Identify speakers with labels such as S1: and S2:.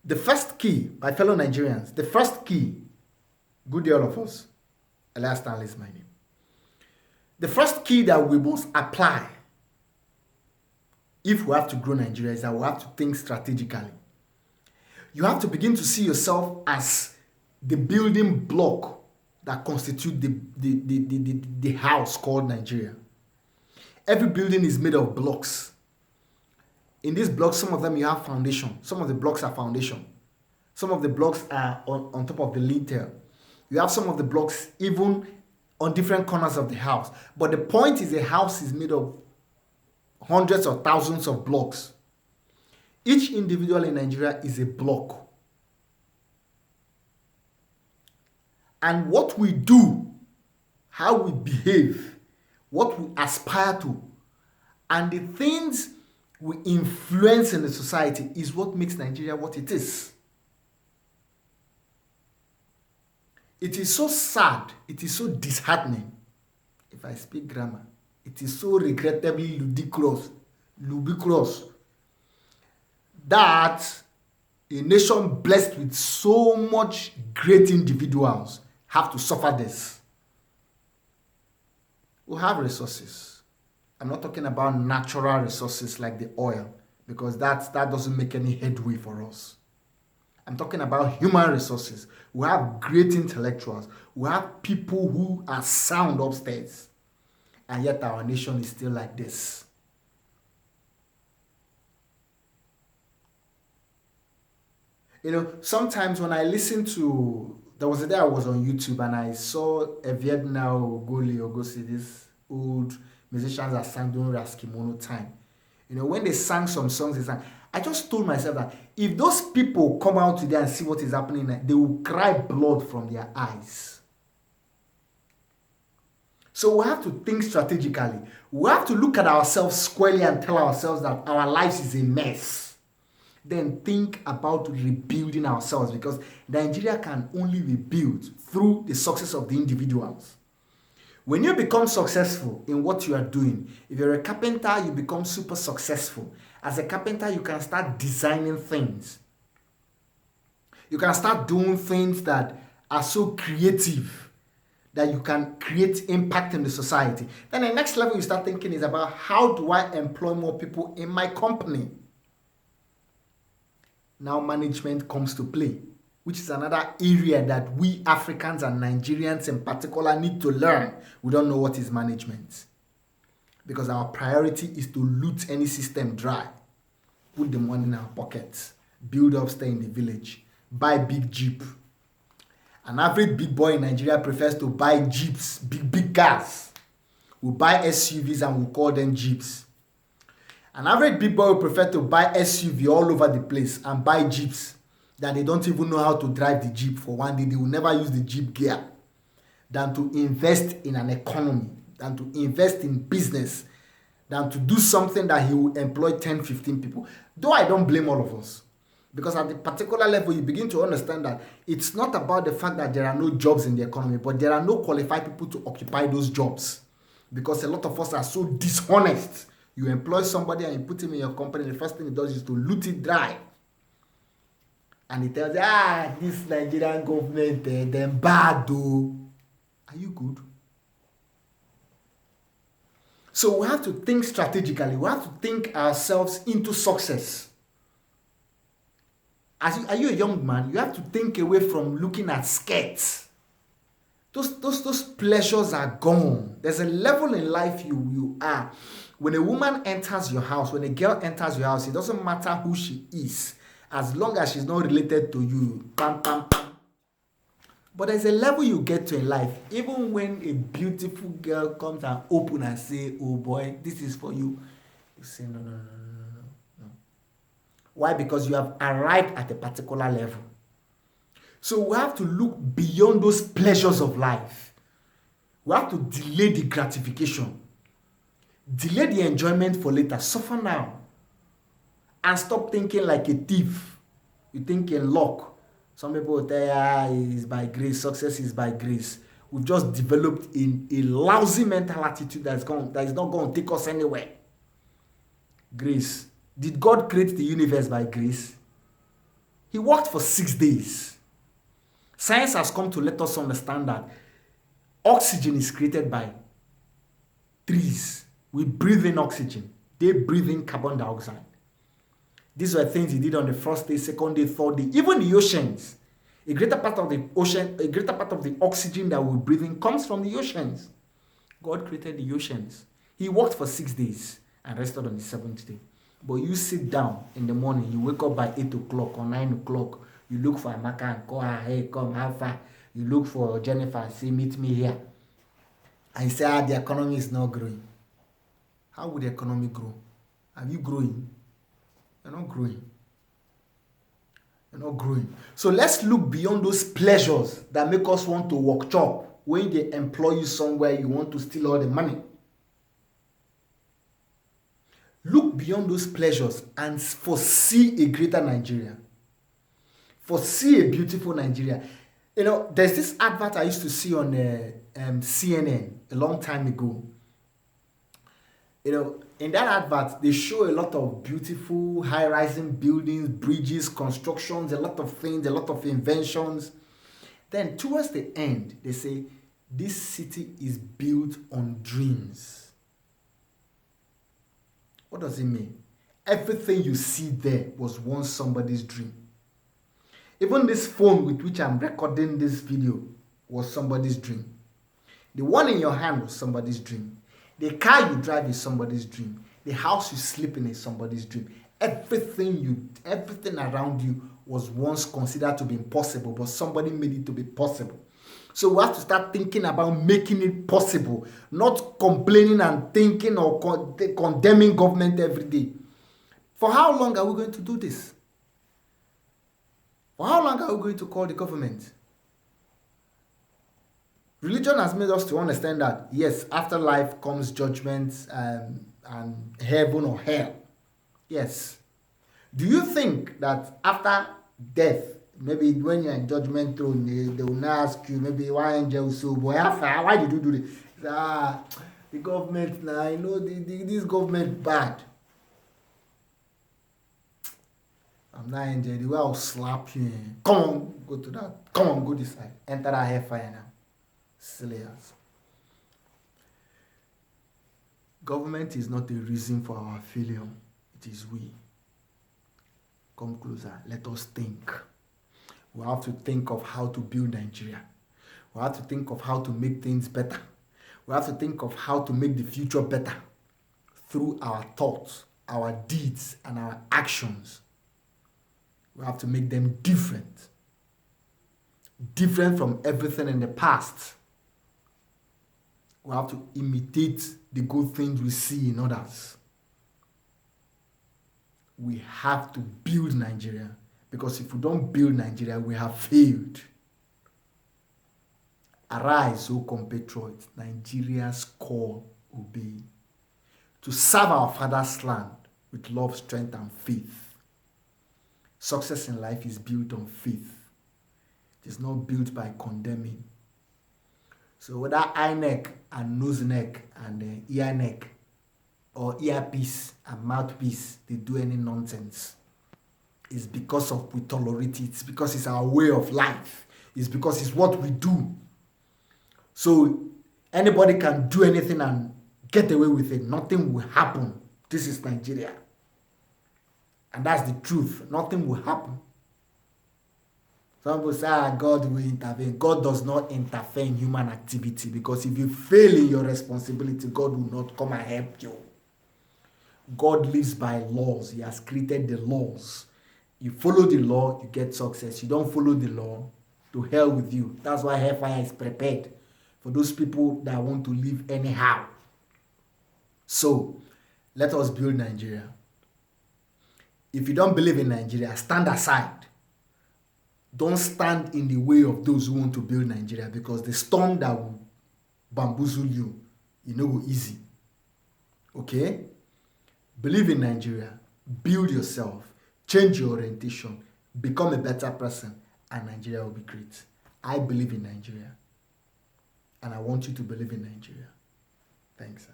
S1: The first key, my fellow Nigerians, the first key, good day all of us, Elias Stanley is my name. The first key that we must apply if we have to grow Nigeria is that we have to think strategically. You have to begin to see yourself as the building block that constitute the house called Nigeria. Every building is made of blocks. In these blocks, some of them you have foundation. Some of the blocks are foundation. Some of the blocks are on top of the lintel. You have some of the blocks even on different corners of the house. But the point is, a house is made of hundreds or thousands of blocks. Each individual in Nigeria is a block. And what we do, how we behave, what we aspire to, and the things we influence in the society is what makes Nigeria what it is. It is so sad, it is so disheartening, if I speak grammar, it is so regrettably ludicrous, that a nation blessed with so much great individuals have to suffer this. We have resources. I'm not talking about natural resources like the oil, because that doesn't make any headway for us. I'm talking about human resources. We have great intellectuals. We have people who are sound upstairs. And yet our nation is still like this. You know, sometimes when I listen to, there was a day I was on YouTube and I saw Eviedna Ogosi, this old musicians that sang during Raskimono time. You know, when they sang some songs, they sang, I just told myself that if those people come out today and see what is happening, they will cry blood from their eyes. So we have to think strategically. We have to look at ourselves squarely and tell ourselves that our lives is a mess. Then think about rebuilding ourselves, because Nigeria can only be built through the success of the individuals. When you become successful in what you are doing, if you're a carpenter, you become super successful. As a carpenter, you can start designing things. You can start doing things that are so creative that you can create impact in the society. Then the next level you start thinking is about, how do I employ more people in my company? Now management comes to play, which is another area that we Africans and Nigerians in particular need to learn. We don't know what is management, because our priority is to loot any system dry, put the money in our pockets, build up, stay in the village, buy big jeep. An average big boy in Nigeria prefers to buy jeeps, big cars. We buy SUVs and we call them jeeps. An average big boy will prefer to buy SUV all over the place and buy jeeps that they don't even know how to drive the jeep for one day. They will never use the jeep gear, than to invest in an economy, than to invest in business, than to do something that he will employ 10, 15 people. Though I don't blame all of us, because at the particular level, you begin to understand that it's not about the fact that there are no jobs in the economy, but there are no qualified people to occupy those jobs, because a lot of us are so dishonest. You employ somebody and you put him in your company, the first thing he does is to loot it dry. And he tells you, this Nigerian government, they're bad though. Are you good? So we have to think strategically. We have to think ourselves into success. Are you a young man? You have to think away from looking at skirts. Those pleasures are gone. There's a level in life you are. When a woman enters your house, when a girl enters your house, it doesn't matter who she is, as long as she's not related to you. Pam, pam, pam. But there's a level you get to in life. Even when a beautiful girl comes and open and say, oh boy, this is for you, you say, no. Why? Because you have arrived at a particular level. So we have to look beyond those pleasures of life. We have to delay the gratification. Delay the enjoyment for later. Suffer now. And stop thinking like a thief. You think in luck. Some people will tell you, it's by grace. Success is by grace. We've just developed a lousy mental attitude that is not going to take us anywhere. Grace. Did God create the universe by grace? He worked for 6 days. Science has come to let us understand that oxygen is created by trees. We breathe in oxygen. They breathe in carbon dioxide. These were things he did on the first day, second day, third day. Even the oceans. A greater part of the oxygen that we breathe in comes from the oceans. God created the oceans. He worked for 6 days and rested on the 7th day. But you sit down in the morning, you wake up by 8 o'clock or 9 o'clock, you look for Amaka and call her, hey, come, how far? You look for Jennifer and say, meet me here. And you say, the economy is not growing. How would the economy grow? Are you growing? You're not growing. You're not growing. So let's look beyond those pleasures that make us want to work chop. When they employ you somewhere, you want to steal all the money. Look beyond those pleasures and foresee a greater Nigeria. Foresee a beautiful Nigeria. You know, there's this advert I used to see on CNN a long time ago. You know, in that advert, they show a lot of beautiful high-rising buildings, bridges, constructions, a lot of things, a lot of inventions. Then towards the end, they say, this city is built on dreams. What does it mean? Everything you see there was once somebody's dream. Even this phone with which I'm recording this video was somebody's dream. The one in your hand was somebody's dream. The car you drive is somebody's dream. The house you sleep in is somebody's dream. Everything around you was once considered to be impossible, but somebody made it to be possible. So we have to start thinking about making it possible, not complaining and thinking or condemning government every day. For how long are we going to do this? For how long are we going to call the government? Religion has made us to understand that, yes, after life comes judgment and heaven or hell. Yes. Do you think that after death, maybe when you're in judgment throne, they will not ask you, maybe why angel so, boy, why did you do this? The government now, you know, this government bad. I'm not angel, the way I'll slap you. Come on, go to that. Come on, go this side. Enter that hellfire now. Silly ass. Government is not the reason for our failure. It is we. Come closer. Let us think. We have to think of how to build Nigeria. We have to think of how to make things better. We have to think of how to make the future better through our thoughts, our deeds, and our actions. We have to make them different. Different from everything in the past. We have to imitate the good things we see in others. We have to build Nigeria, because if we don't build Nigeria, we have failed. Arise, O compatriots, Nigeria's call obey. To serve our father's land with love, strength, and faith. Success in life is built on faith. It is not built by condemning. So whether eye neck and nose neck and ear neck, or earpiece and mouthpiece, they do any nonsense. It's because of we tolerate it. It's because it's our way of life. It's because it's what we do. So anybody can do anything and get away with it. Nothing will happen. This is Nigeria. And that's the truth. Nothing will happen. Some people say, God will intervene. God does not interfere in human activity, because if you fail in your responsibility, God will not come and help you. God lives by laws. He has created the laws. You follow the law, you get success. You don't follow the law, to hell with you. That's why hellfire is prepared for those people that want to live anyhow. So, let us build Nigeria. If you don't believe in Nigeria, stand aside. Don't stand in the way of those who want to build Nigeria, because the storm that will bamboozle you, go easy. Okay? Believe in Nigeria. Build yourself. Change your orientation. Become a better person, and Nigeria will be great. I believe in Nigeria. And I want you to believe in Nigeria. Thanks, sir.